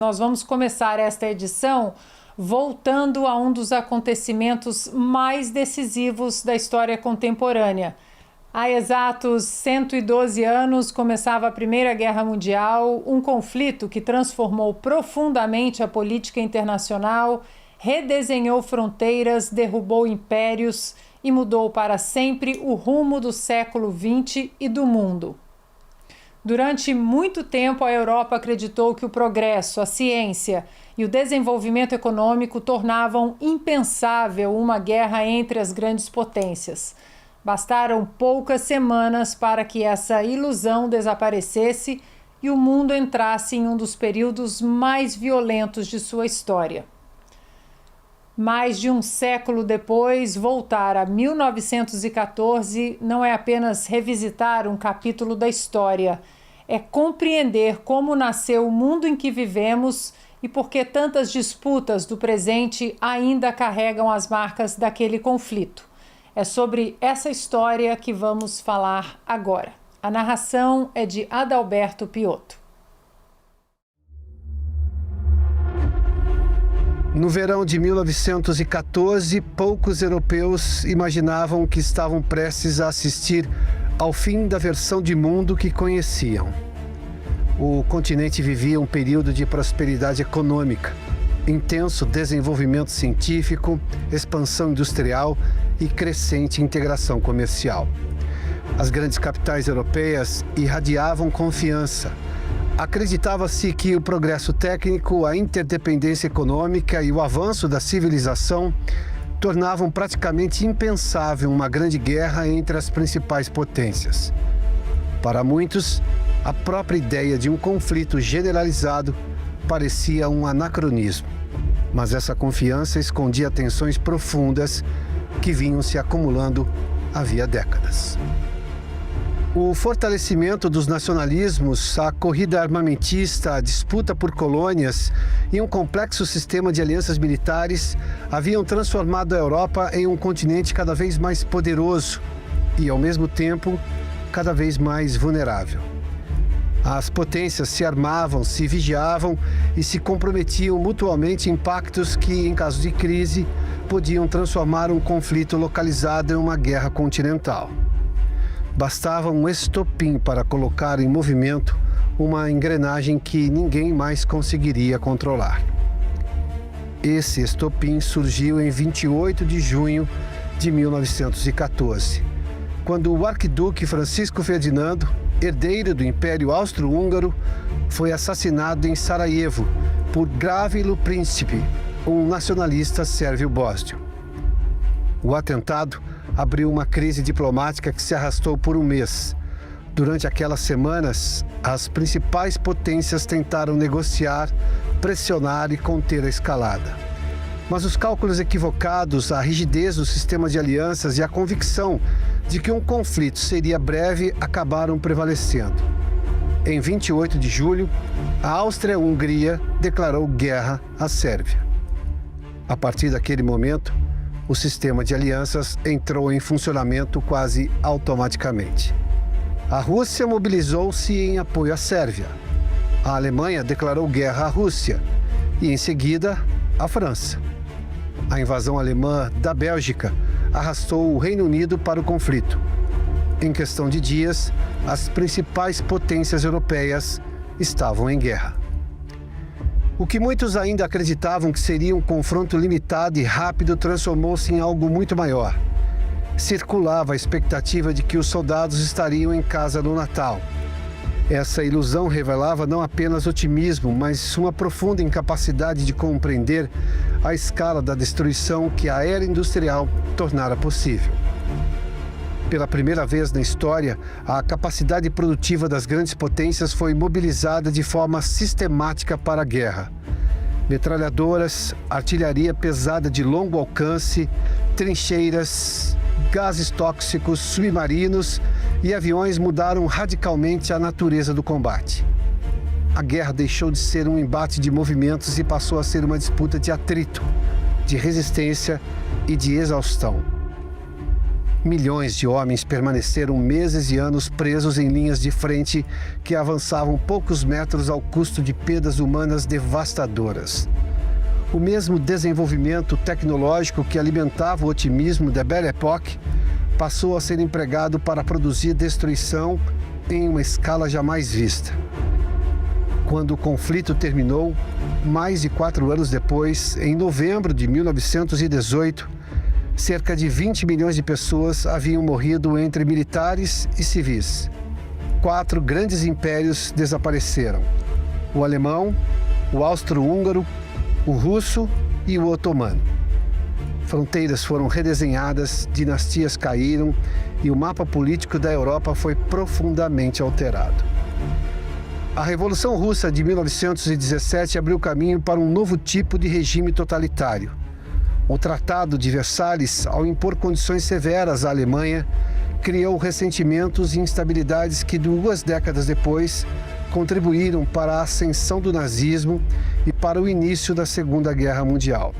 Nós vamos começar esta edição voltando a um dos acontecimentos mais decisivos da história contemporânea. Há exatos 112 anos começava a Primeira Guerra Mundial, um conflito que transformou profundamente a política internacional, redesenhou fronteiras, derrubou impérios e mudou para sempre o rumo do século XX e do mundo. Durante muito tempo, a Europa acreditou que o progresso, a ciência e o desenvolvimento econômico tornavam impensável uma guerra entre as grandes potências. Bastaram poucas semanas para que essa ilusão desaparecesse e o mundo entrasse em um dos períodos mais violentos de sua história. Mais de um século depois, voltar a 1914 não é apenas revisitar um capítulo da história, é compreender como nasceu o mundo em que vivemos e por que tantas disputas do presente ainda carregam as marcas daquele conflito. É sobre essa história que vamos falar agora. A narração é de Adalberto Piotto. No verão de 1914, poucos europeus imaginavam que estavam prestes a assistir ao fim da versão de mundo que conheciam. O continente vivia um período de prosperidade econômica, intenso desenvolvimento científico, expansão industrial e crescente integração comercial. As grandes capitais europeias irradiavam confiança. Acreditava-se que o progresso técnico, a interdependência econômica e o avanço da civilização tornavam praticamente impensável uma grande guerra entre as principais potências. Para muitos, a própria ideia de um conflito generalizado parecia um anacronismo. Mas essa confiança escondia tensões profundas que vinham se acumulando havia décadas. O fortalecimento dos nacionalismos, a corrida armamentista, a disputa por colônias e um complexo sistema de alianças militares haviam transformado a Europa em um continente cada vez mais poderoso e, ao mesmo tempo, cada vez mais vulnerável. As potências se armavam, se vigiavam e se comprometiam mutuamente em pactos que, em caso de crise, podiam transformar um conflito localizado em uma guerra continental. Bastava um estopim para colocar em movimento uma engrenagem que ninguém mais conseguiria controlar. Esse estopim surgiu em 28 de junho de 1914, quando o arquiduque Francisco Ferdinando, herdeiro do Império Austro-Húngaro, foi assassinado em Sarajevo por Gavrilo Princip, um nacionalista sérvio-bósnio. O atentado abriu uma crise diplomática que se arrastou por um mês. Durante aquelas semanas, as principais potências tentaram negociar, pressionar e conter a escalada. Mas os cálculos equivocados, a rigidez do sistema de alianças e a convicção de que um conflito seria breve acabaram prevalecendo. Em 28 de julho, a Áustria-Hungria declarou guerra à Sérvia. A partir daquele momento, o sistema de alianças entrou em funcionamento quase automaticamente. A Rússia mobilizou-se em apoio à Sérvia. A Alemanha declarou guerra à Rússia e, em seguida, a França. A invasão alemã da Bélgica arrastou o Reino Unido para o conflito. Em questão de dias, as principais potências europeias estavam em guerra. O que muitos ainda acreditavam que seria um confronto limitado e rápido transformou-se em algo muito maior. Circulava a expectativa de que os soldados estariam em casa no Natal. Essa ilusão revelava não apenas otimismo, mas uma profunda incapacidade de compreender a escala da destruição que a era industrial tornara possível. Pela primeira vez na história, a capacidade produtiva das grandes potências foi mobilizada de forma sistemática para a guerra. Metralhadoras, artilharia pesada de longo alcance, trincheiras, gases tóxicos, submarinos e aviões mudaram radicalmente a natureza do combate. A guerra deixou de ser um embate de movimentos e passou a ser uma disputa de atrito, de resistência e de exaustão. Milhões de homens permaneceram meses e anos presos em linhas de frente que avançavam poucos metros ao custo de perdas humanas devastadoras. O mesmo desenvolvimento tecnológico que alimentava o otimismo da Belle Époque passou a ser empregado para produzir destruição em uma escala jamais vista. Quando o conflito terminou, mais de 4 anos depois, em novembro de 1918, cerca de 20 milhões de pessoas haviam morrido entre militares e civis. 4 grandes impérios desapareceram: o alemão, o austro-húngaro, o russo e o otomano. Fronteiras foram redesenhadas, dinastias caíram e o mapa político da Europa foi profundamente alterado. A Revolução Russa de 1917 abriu caminho para um novo tipo de regime totalitário. O Tratado de Versalhes, ao impor condições severas à Alemanha, criou ressentimentos e instabilidades que 2 décadas depois contribuíram para a ascensão do nazismo e para o início da Segunda Guerra Mundial.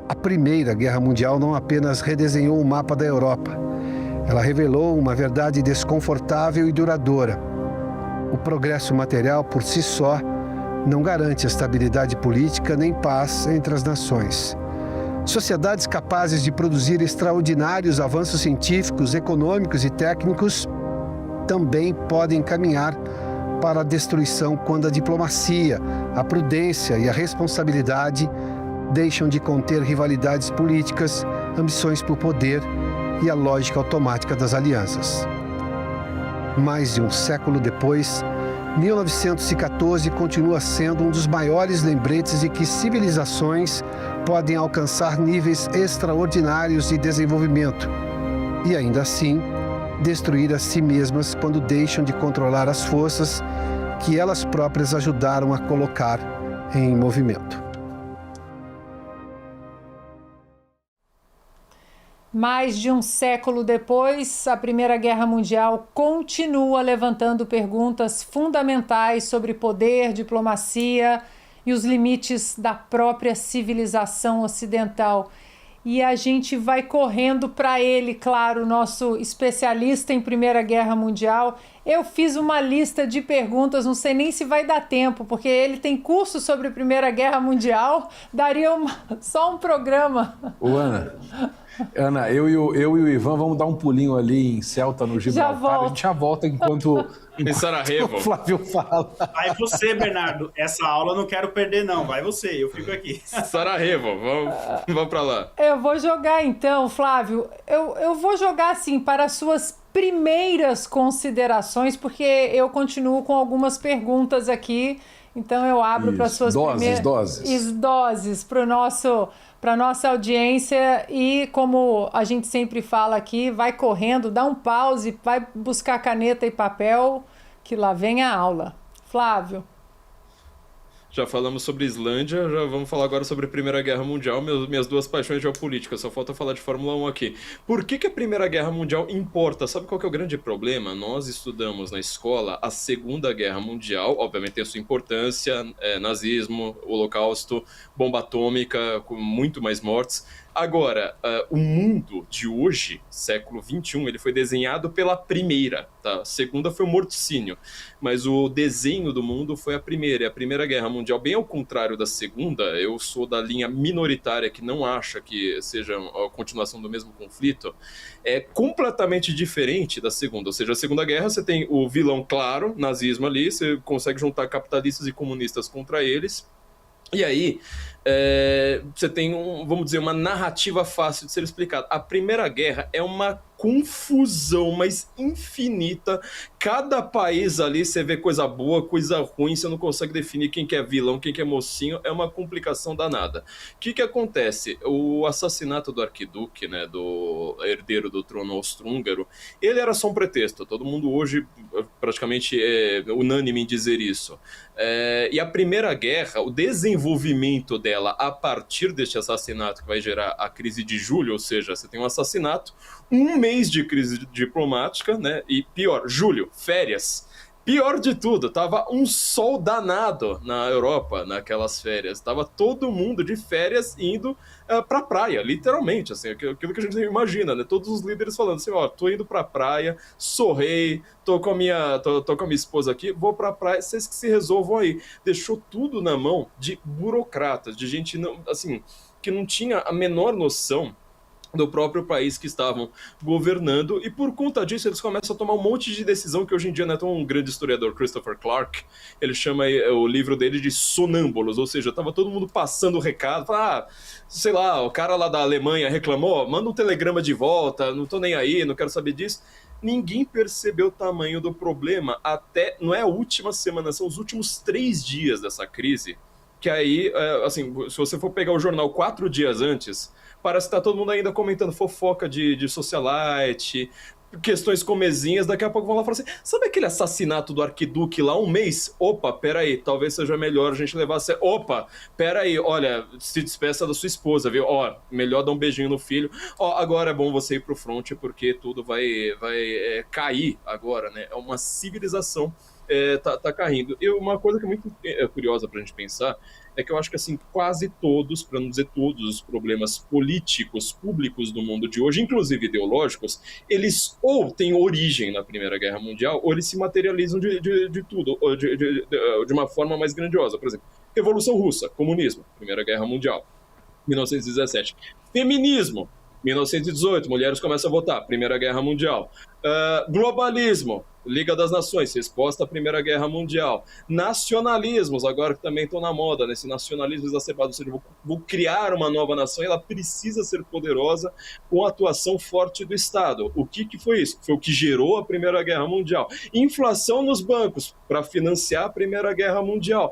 A Primeira Guerra Mundial não apenas redesenhou o mapa da Europa, ela revelou uma verdade desconfortável e duradoura. O progresso material por si só não garante estabilidade política nem paz entre as nações. Sociedades capazes de produzir extraordinários avanços científicos, econômicos e técnicos também podem caminhar para a destruição quando a diplomacia, a prudência e a responsabilidade deixam de conter rivalidades políticas, ambições por poder e a lógica automática das alianças. Mais de um século depois, 1914 continua sendo um dos maiores lembretes de que civilizações podem alcançar níveis extraordinários de desenvolvimento e, ainda assim, destruir a si mesmas quando deixam de controlar as forças que elas próprias ajudaram a colocar em movimento. Mais de um século depois, a Primeira Guerra Mundial continua levantando perguntas fundamentais sobre poder, diplomacia e os limites da própria civilização ocidental. E a gente vai correndo para ele, claro, nosso especialista em Primeira Guerra Mundial. Eu fiz uma lista de perguntas, não sei nem se vai dar tempo, porque ele tem curso sobre Primeira Guerra Mundial, daria só um programa. Ô, Ana, eu e o Ivan vamos dar um pulinho ali em Celta, no Gibraltar. A gente já volta enquanto Sarajevo. O Flávio fala. Vai você, Bernardo. Essa aula eu não quero perder, não. Vai você, eu fico aqui. Sarajevo, vamos para lá. Eu vou jogar então, Flávio. Eu vou jogar assim para as suas primeiras considerações, porque eu continuo com algumas perguntas aqui. Então eu abro para as suas primeiras doses para a nossa audiência e, como a gente sempre fala aqui, vai correndo, dá um pause, vai buscar caneta e papel, que lá vem a aula. Flávio. Já falamos sobre Islândia, já vamos falar agora sobre a Primeira Guerra Mundial, minhas 2 paixões geopolíticas, só falta falar de Fórmula 1 aqui. Por que a Primeira Guerra Mundial importa? Sabe qual que é o grande problema? Nós estudamos na escola a Segunda Guerra Mundial, obviamente tem a sua importância, nazismo, holocausto, bomba atômica, com muito mais mortes. Agora, o mundo de hoje, século XXI, ele foi desenhado pela primeira, tá? A segunda foi o morticínio, mas o desenho do mundo foi a primeira. E a Primeira Guerra Mundial, bem ao contrário da segunda, eu sou da linha minoritária que não acha que seja a continuação do mesmo conflito, é completamente diferente da segunda. Ou seja, a Segunda Guerra você tem o vilão claro, nazismo ali, você consegue juntar capitalistas e comunistas contra eles, e aí você tem, vamos dizer, uma narrativa fácil de ser explicada. A Primeira Guerra é uma confusão, mas infinita. Cada país ali, você vê coisa boa, coisa ruim, você não consegue definir quem que é vilão, quem que é mocinho, é uma complicação danada. O que acontece? O assassinato do arquiduque, né, do herdeiro do trono austro-húngaro, ele era só um pretexto. Todo mundo hoje praticamente é unânime em dizer isso. E a Primeira Guerra, o desenvolvimento dela a partir deste assassinato que vai gerar a crise de julho, ou seja, você tem um assassinato, um mês de crise diplomática, né? E pior, julho, férias. Pior de tudo, tava um sol danado na Europa naquelas férias. Tava todo mundo de férias indo pra praia, literalmente, assim, aquilo que a gente imagina, né? Todos os líderes falando assim, ó, tô indo pra praia, sou rei, tô com a minha esposa aqui, vou pra praia, vocês que se resolvam aí. Deixou tudo na mão de burocratas, de gente, não, assim, que não tinha a menor noção do próprio país que estavam governando, e por conta disso eles começam a tomar um monte de decisão que hoje em dia não é tão um grande historiador, Christopher Clark, ele chama o livro dele de sonâmbulos, ou seja, tava todo mundo passando o recado, fala, sei lá, o cara lá da Alemanha reclamou, manda um telegrama de volta, não tô nem aí, não quero saber disso. Ninguém percebeu o tamanho do problema até, não é a última semana, são os últimos 3 dias dessa crise, que aí, assim, se você for pegar o jornal 4 dias antes, parece que tá todo mundo ainda comentando fofoca de socialite, questões comezinhas, daqui a pouco vão lá e falar assim, sabe aquele assassinato do arquiduque lá, 1 mês? Opa, peraí, talvez seja melhor a gente levar a sério. Opa, peraí, olha, se despeça da sua esposa, viu? Ó, melhor dar um beijinho no filho. Ó, agora é bom você ir pro front, porque tudo vai cair agora, né? É uma civilização tá caindo. E uma coisa que é muito curiosa pra gente pensar é que eu acho que, assim, quase todos, para não dizer todos, os problemas políticos, públicos do mundo de hoje, inclusive ideológicos, eles ou têm origem na Primeira Guerra Mundial, ou eles se materializam de tudo, ou de uma forma mais grandiosa. Por exemplo, Revolução Russa, comunismo, Primeira Guerra Mundial, 1917. Feminismo, 1918, mulheres começam a votar, Primeira Guerra Mundial. Globalismo, Liga das Nações, resposta à Primeira Guerra Mundial. Nacionalismos, agora que também estão na moda, nesse nacionalismo exacerbado, ou seja, vou criar uma nova nação e ela precisa ser poderosa com a atuação forte do Estado. O que foi isso? Foi o que gerou a Primeira Guerra Mundial. Inflação nos bancos, para financiar a Primeira Guerra Mundial.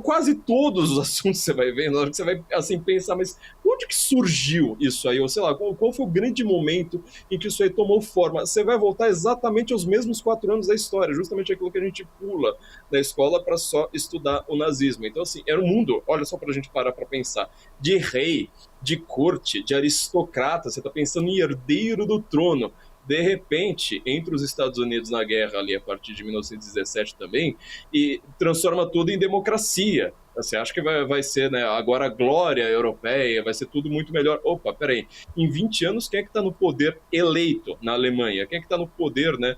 Quase todos os assuntos você vai vendo, você vai assim pensar, mas onde que surgiu isso aí? Ou sei lá, qual foi o grande momento em que isso aí tomou forma? Você vai voltar exatamente aos mesmos 4 anos da história, justamente aquilo que a gente pula da escola para só estudar o nazismo. Então, assim, era um mundo, olha só para a gente parar para pensar, de rei, de corte, de aristocrata, você está pensando em herdeiro do trono. De repente, entre os Estados Unidos na guerra ali a partir de 1917 também, e transforma tudo em democracia. Você acha que vai ser, né, agora a glória europeia, vai ser tudo muito melhor. Opa, peraí, em 20 anos quem é que está no poder eleito na Alemanha? Quem é que está no poder, né,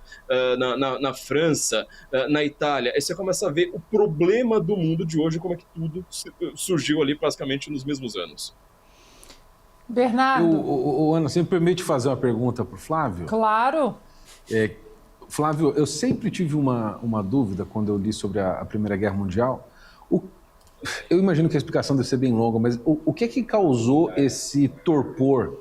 na França, na Itália? Aí você começa a ver o problema do mundo de hoje, como é que tudo surgiu ali praticamente nos mesmos anos. Bernardo. Ana, você me permite fazer uma pergunta para o Flávio? Claro. Flávio, eu sempre tive uma dúvida quando eu li sobre a Primeira Guerra Mundial. Eu imagino que a explicação deve ser bem longa, mas o que é que causou esse torpor,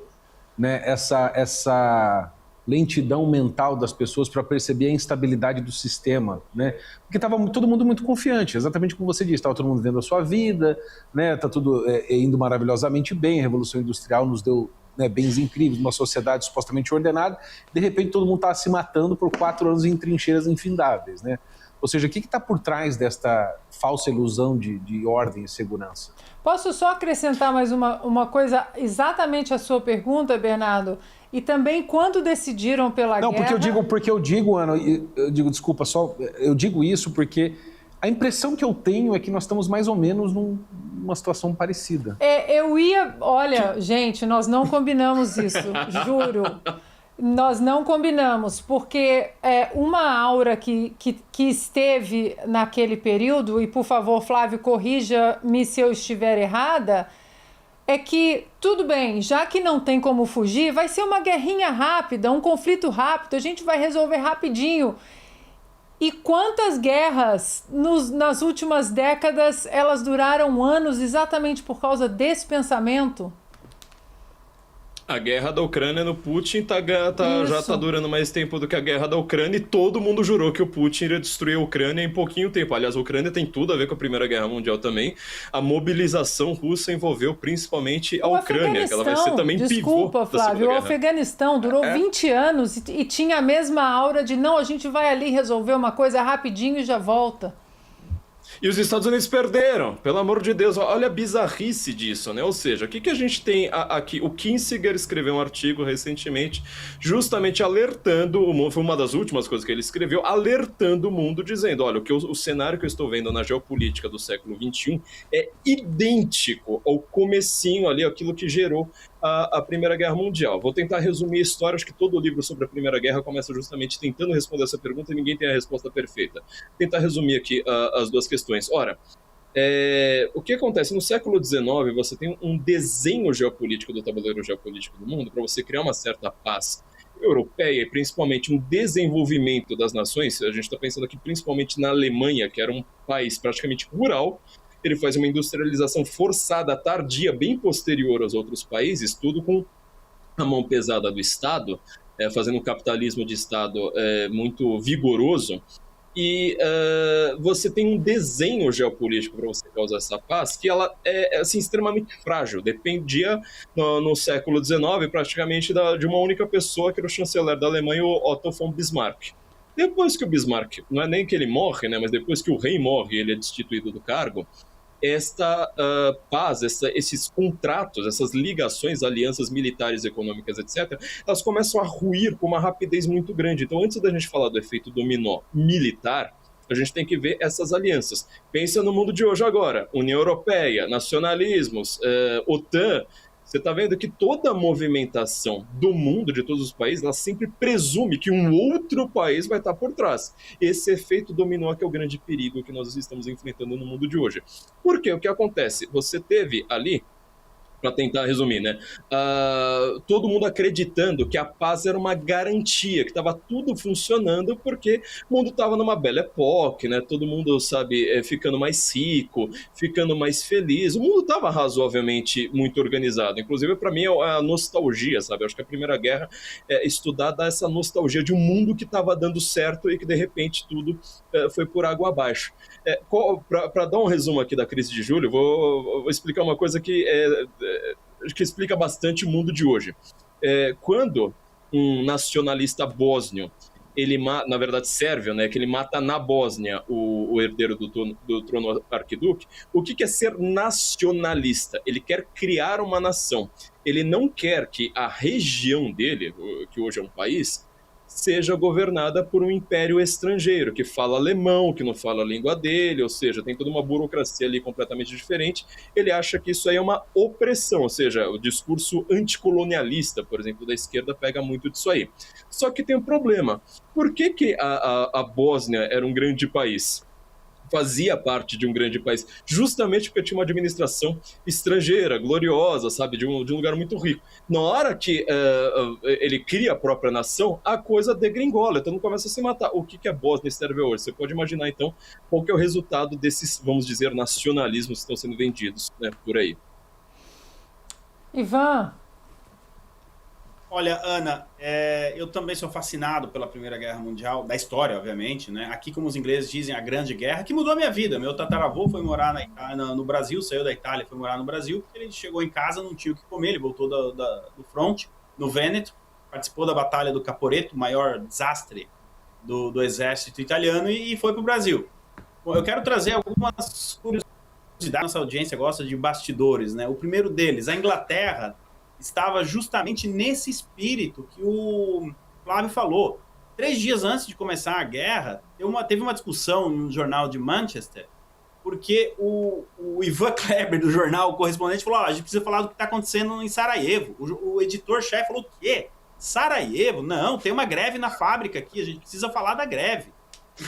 né, essa lentidão mental das pessoas para perceber a instabilidade do sistema, né? Porque estava todo mundo muito confiante, exatamente como você disse, estava todo mundo vendo a sua vida, né? Está tudo indo maravilhosamente bem, a Revolução Industrial nos deu, né, bens incríveis, uma sociedade supostamente ordenada, de repente todo mundo está se matando por 4 anos em trincheiras infindáveis, né? Ou seja, o que está por trás desta falsa ilusão de ordem e segurança? Posso só acrescentar mais uma coisa exatamente à sua pergunta, Bernardo? E também quando decidiram pela guerra... Não, porque eu digo, Ana, desculpa, eu digo isso porque a impressão que eu tenho é que nós estamos mais ou menos numa situação parecida. Gente, nós não combinamos isso, juro. Nós não combinamos, porque uma aura que esteve naquele período, e por favor, Flávio, corrija-me se eu estiver errada, é que, tudo bem, já que não tem como fugir, vai ser uma guerrinha rápida, um conflito rápido, a gente vai resolver rapidinho. E quantas guerras nas últimas décadas elas duraram anos exatamente por causa desse pensamento? A guerra da Ucrânia no Putin já tá durando mais tempo do que a guerra da Ucrânia, e todo mundo jurou que o Putin iria destruir a Ucrânia em pouquinho tempo. Aliás, a Ucrânia tem tudo a ver com a Primeira Guerra Mundial também. A mobilização russa envolveu principalmente a Ucrânia, que ela vai ser também pivô da Segunda Guerra. O Afeganistão durou 20 anos e tinha a mesma aura de não, a gente vai ali resolver uma coisa rapidinho e já volta. E os Estados Unidos perderam, pelo amor de Deus, olha a bizarrice disso, né? Ou seja, o que, que a gente tem aqui? O Kinzinger escreveu um artigo recentemente, justamente alertando o mundo, foi uma das últimas coisas que ele escreveu, alertando o mundo, dizendo, olha, o cenário que eu estou vendo na geopolítica do século XXI é idêntico ao comecinho ali, aquilo que gerou a Primeira Guerra Mundial. Vou tentar resumir a história, acho que todo livro sobre a Primeira Guerra começa justamente tentando responder essa pergunta e ninguém tem a resposta perfeita. Vou tentar resumir aqui as duas questões. Ora, o que acontece? No século XIX, você tem um desenho geopolítico do tabuleiro geopolítico do mundo para você criar uma certa paz europeia e principalmente um desenvolvimento das nações. A gente está pensando aqui principalmente na Alemanha, que era um país praticamente rural. Ele faz uma industrialização forçada, tardia, bem posterior aos outros países, tudo com a mão pesada do Estado, fazendo um capitalismo de Estado muito vigoroso. E você tem um desenho geopolítico para você causar essa paz que ela é assim, extremamente frágil. Dependia, no século XIX, praticamente de uma única pessoa, que era o chanceler da Alemanha, o Otto von Bismarck. Depois que o Bismarck, não é nem que ele morre, né, mas depois que o rei morre, ele é destituído do cargo, esta paz, esses contratos, essas ligações, alianças militares, econômicas, etc., elas começam a ruir com uma rapidez muito grande. Então, antes da gente falar do efeito dominó militar, a gente tem que ver essas alianças. Pensa no mundo de hoje agora, União Europeia, nacionalismos, OTAN. Você está vendo que toda a movimentação do mundo, de todos os países, ela sempre presume que um outro país vai estar por trás. Esse efeito dominó que é o grande perigo que nós estamos enfrentando no mundo de hoje. Por quê? O que acontece? Você teve ali, para tentar resumir, né? Todo mundo acreditando que a paz era uma garantia, que estava tudo funcionando porque o mundo estava numa belle époque, né? Todo mundo, sabe, ficando mais rico, ficando mais feliz. O mundo estava razoavelmente muito organizado. Inclusive, para mim, é a nostalgia, sabe? Eu acho que a Primeira Guerra estudar dá essa nostalgia de um mundo que estava dando certo e que, de repente, tudo foi por água abaixo. Para dar um resumo aqui da crise de julho, vou explicar uma coisa que explica bastante o mundo de hoje. Quando um nacionalista bósnio, na verdade sérvio, né, que ele mata na Bósnia o herdeiro do trono arquiduque, o que é ser nacionalista? Ele quer criar uma nação. Ele não quer que a região dele, que hoje é um país, seja governada por um império estrangeiro, que fala alemão, que não fala a língua dele, ou seja, tem toda uma burocracia ali completamente diferente. Ele acha que isso aí é uma opressão, ou seja, o discurso anticolonialista, por exemplo, da esquerda pega muito disso aí. Só que tem um problema. Por que a Bósnia era um grande país? Fazia parte de um grande país, justamente porque tinha uma administração estrangeira, gloriosa, sabe, de um lugar muito rico. Na hora que ele cria a própria nação, a coisa degringola, então não começa a se matar. O que a Bósnia serve hoje? Você pode imaginar, então, qual que é o resultado desses, vamos dizer, nacionalismos que estão sendo vendidos, né, por aí. Ivan? Olha, Ana, eu também sou fascinado pela Primeira Guerra Mundial, da história, obviamente, né? Aqui, como os ingleses dizem, a Grande Guerra, que mudou a minha vida. Meu tataravô foi morar no Brasil, saiu da Itália, foi morar no Brasil, porque ele chegou em casa, não tinha o que comer, ele voltou do front, no Vêneto, participou da Batalha do Caporetto, o maior desastre do exército italiano, e foi para o Brasil. Bom, eu quero trazer algumas curiosidades, nossa audiência gosta de bastidores, né? O primeiro deles, a Inglaterra estava justamente nesse espírito que o Flávio falou. 3 dias antes de começar a guerra, teve uma discussão no jornal de Manchester, porque o Ivan Kleber, do jornal, o correspondente, falou: a gente precisa falar do que está acontecendo em Sarajevo. O editor-chefe falou: o quê? Sarajevo? Não, tem uma greve na fábrica aqui, a gente precisa falar da greve.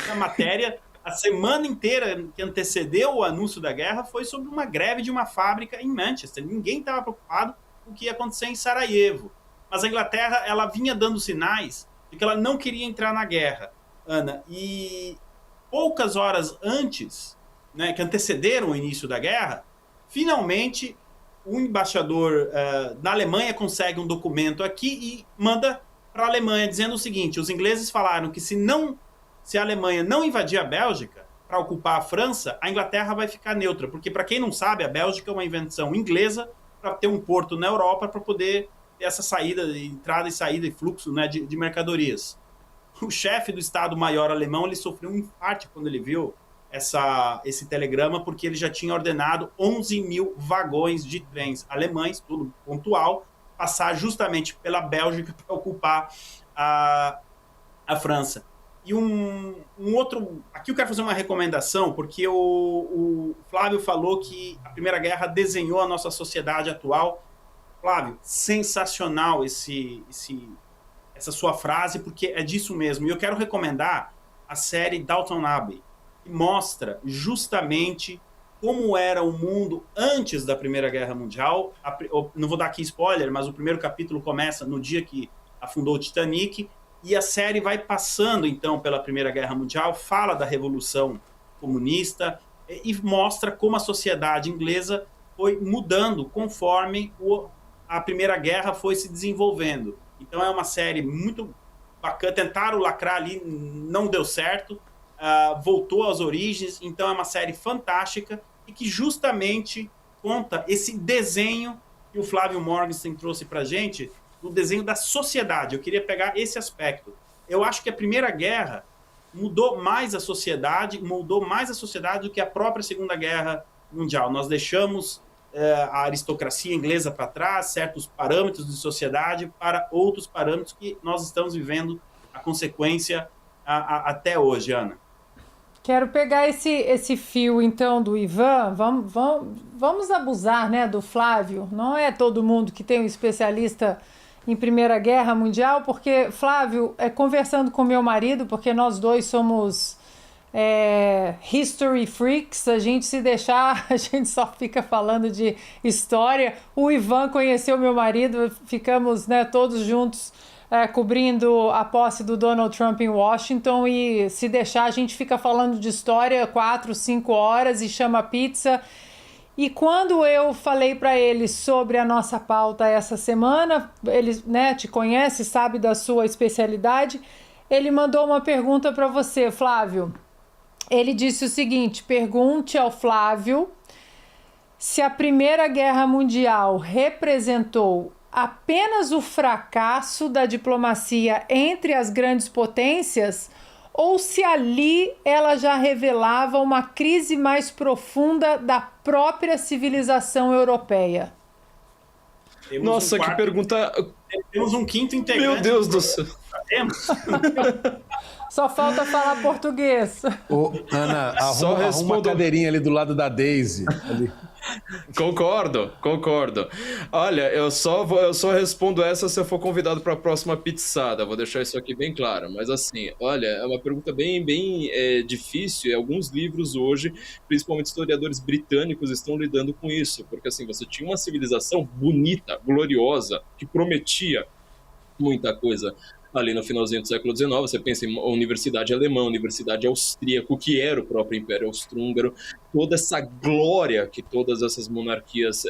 A matéria, a semana inteira que antecedeu o anúncio da guerra, foi sobre uma greve de uma fábrica em Manchester. Ninguém estava preocupado o que ia acontecer em Sarajevo. Mas a Inglaterra, ela vinha dando sinais de que ela não queria entrar na guerra, Ana. E poucas horas antes, né, que antecederam o início da guerra, finalmente o embaixador da Alemanha consegue um documento aqui e manda para a Alemanha dizendo o seguinte: os ingleses falaram que se a Alemanha não invadir a Bélgica para ocupar a França, a Inglaterra vai ficar neutra. Porque, para quem não sabe, a Bélgica é uma invenção inglesa para ter um porto na Europa para poder ter essa saída, entrada e saída e fluxo, né, de mercadorias. O chefe do Estado-Maior alemão, ele sofreu um infarto quando ele viu esse telegrama, porque ele já tinha ordenado 11 mil vagões de trens alemães, tudo pontual, passar justamente pela Bélgica para ocupar a França. E um outro... Aqui eu quero fazer uma recomendação, porque o Flávio falou que a Primeira Guerra desenhou a nossa sociedade atual. Flávio, sensacional essa sua frase, porque é disso mesmo. E eu quero recomendar a série Downton Abbey, que mostra justamente como era o mundo antes da Primeira Guerra Mundial. Não vou dar aqui spoiler, mas o primeiro capítulo começa no dia que afundou o Titanic, e a série vai passando, então, pela Primeira Guerra Mundial, fala da Revolução Comunista e mostra como a sociedade inglesa foi mudando conforme a Primeira Guerra foi se desenvolvendo. Então é uma série muito bacana. Tentaram lacrar ali, não deu certo, voltou às origens. Então é uma série fantástica e que justamente conta esse desenho que o Flávio Morgenstern trouxe para a gente, do desenho da sociedade. Eu queria pegar esse aspecto. Eu acho que a Primeira Guerra mudou mais a sociedade do que a própria Segunda Guerra Mundial. Nós deixamos a aristocracia inglesa para trás, certos parâmetros de sociedade, para outros parâmetros que nós estamos vivendo a consequência até hoje, Ana. Quero pegar esse fio, então, do Ivan. Vamos abusar, né, do Flávio. Não é todo mundo que tem um especialista em Primeira Guerra Mundial, porque, Flávio, conversando com meu marido, porque nós dois somos history freaks, a gente se deixar, a gente só fica falando de história. O Ivan conheceu meu marido, ficamos, né, todos juntos cobrindo a posse do Donald Trump em Washington, e se deixar a gente fica falando de história 4, 5 horas e chama pizza. E quando eu falei para ele sobre a nossa pauta essa semana, ele, né, te conhece, sabe da sua especialidade, ele mandou uma pergunta para você, Flávio. Ele disse o seguinte: pergunte ao Flávio se a Primeira Guerra Mundial representou apenas o fracasso da diplomacia entre as grandes potências, ou se ali ela já revelava uma crise mais profunda da própria civilização europeia. Nossa, que pergunta... Temos um quinto integrante. Meu Deus do céu. Só falta falar português. Ana, arruma uma cadeirinha ali do lado da Daisy. Ali. Concordo. Olha, eu só respondo essa se eu for convidado para a próxima pizzada. Vou deixar isso aqui bem claro. Mas assim, olha, é uma pergunta bem difícil. E alguns livros hoje, principalmente historiadores britânicos, estão lidando com isso. Porque assim, você tinha uma civilização bonita, gloriosa, que prometia muita coisa. Ali no finalzinho do século XIX, você pensa em universidade alemã, universidade austríaca, que era o próprio Império Austro-Húngaro, toda essa glória que todas essas monarquias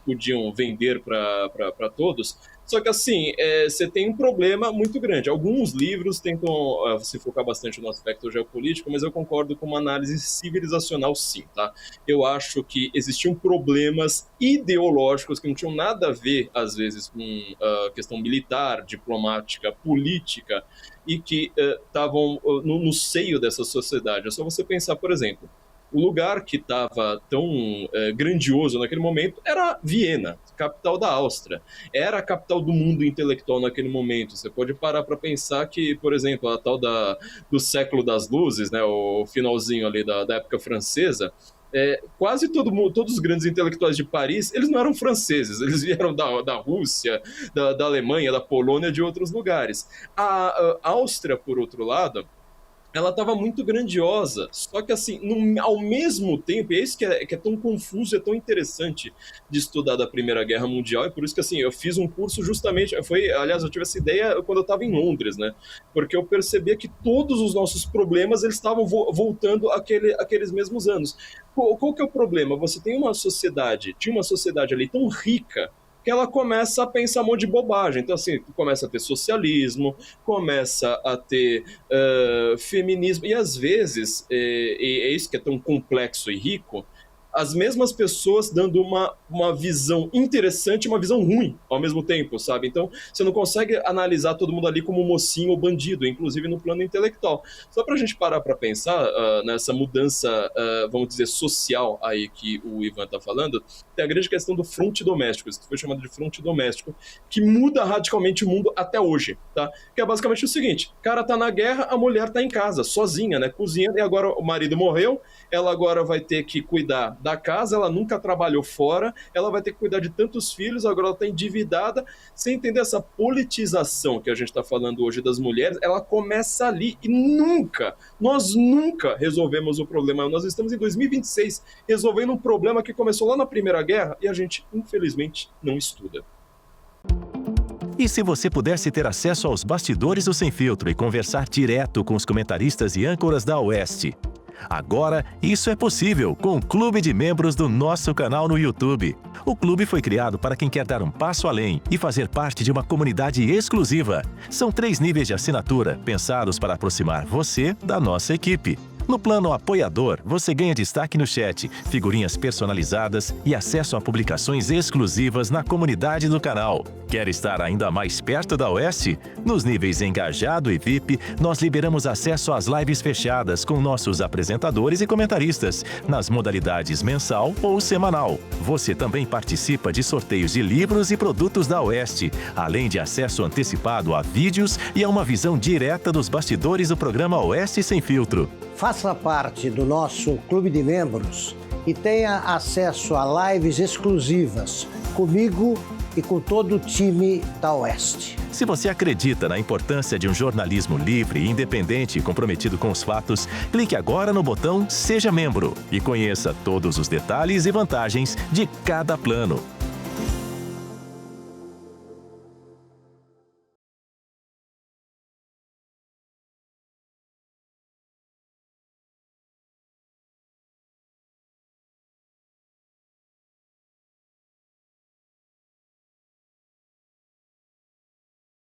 podiam vender para todos. Só que assim, você tem um problema muito grande. Alguns livros tentam se focar bastante no aspecto geopolítico, mas eu concordo com uma análise civilizacional, sim, tá? Eu acho que existiam problemas ideológicos que não tinham nada a ver, às vezes, com questão militar, diplomática, política, e que estavam no seio dessa sociedade. É só você pensar, por exemplo, o lugar que estava tão grandioso naquele momento era Viena, capital da Áustria. Era a capital do mundo intelectual naquele momento. Você pode parar para pensar que, por exemplo, a tal do século das luzes, né, o finalzinho ali da época francesa, quase todos os grandes intelectuais de Paris, eles não eram franceses, eles vieram da Rússia, da Alemanha, da Polônia, de outros lugares. A Áustria, por outro lado, ela estava muito grandiosa, só que assim, ao mesmo tempo, e é isso que é tão confuso, é tão interessante de estudar da Primeira Guerra Mundial, e por isso que assim, eu fiz um curso justamente, aliás, eu tive essa ideia quando eu estava em Londres, né, porque eu percebia que todos os nossos problemas, eles estavam voltando àqueles mesmos anos. Qual que é o problema? Você tem tinha uma sociedade ali tão rica, que ela começa a pensar um monte de bobagem. Então, assim, começa a ter socialismo, começa a ter feminismo, e às vezes, é isso que é tão complexo e rico, as mesmas pessoas dando uma visão interessante e uma visão ruim ao mesmo tempo, sabe? Então, você não consegue analisar todo mundo ali como mocinho ou bandido, inclusive no plano intelectual. Só pra gente parar pra pensar nessa mudança, vamos dizer, social aí que o Ivan tá falando, tem a grande questão do fronte doméstico, isso que foi chamado de fronte doméstico, que muda radicalmente o mundo até hoje, tá? Que é basicamente o seguinte, o cara tá na guerra, a mulher tá em casa, sozinha, né, cozinhando, e agora o marido morreu, ela agora vai ter que cuidar da casa, ela nunca trabalhou fora, ela vai ter que cuidar de tantos filhos, agora ela tá endividada, sem entender essa politização que a gente tá falando hoje das mulheres, ela começa ali e nós nunca resolvemos o problema, nós estamos em 2026 resolvendo um problema que começou lá na Primeira Guerra e a gente, infelizmente, não estuda. E se você pudesse ter acesso aos bastidores do Sem Filtro e conversar direto com os comentaristas e âncoras da Oeste? Agora, isso é possível com o Clube de Membros do nosso canal no YouTube. O clube foi criado para quem quer dar um passo além e fazer parte de uma comunidade exclusiva. São 3 níveis de assinatura, pensados para aproximar você da nossa equipe. No plano apoiador, você ganha destaque no chat, figurinhas personalizadas e acesso a publicações exclusivas na comunidade do canal. Quer estar ainda mais perto da Oeste? Nos níveis Engajado e VIP, nós liberamos acesso às lives fechadas com nossos apresentadores e comentaristas, nas modalidades mensal ou semanal. Você também participa de sorteios de livros e produtos da Oeste, além de acesso antecipado a vídeos e a uma visão direta dos bastidores do programa Oeste Sem Filtro. Faça parte do nosso clube de membros e tenha acesso a lives exclusivas comigo e com todo o time da Oeste. Se você acredita na importância de um jornalismo livre, independente e comprometido com os fatos, clique agora no botão Seja Membro e conheça todos os detalhes e vantagens de cada plano.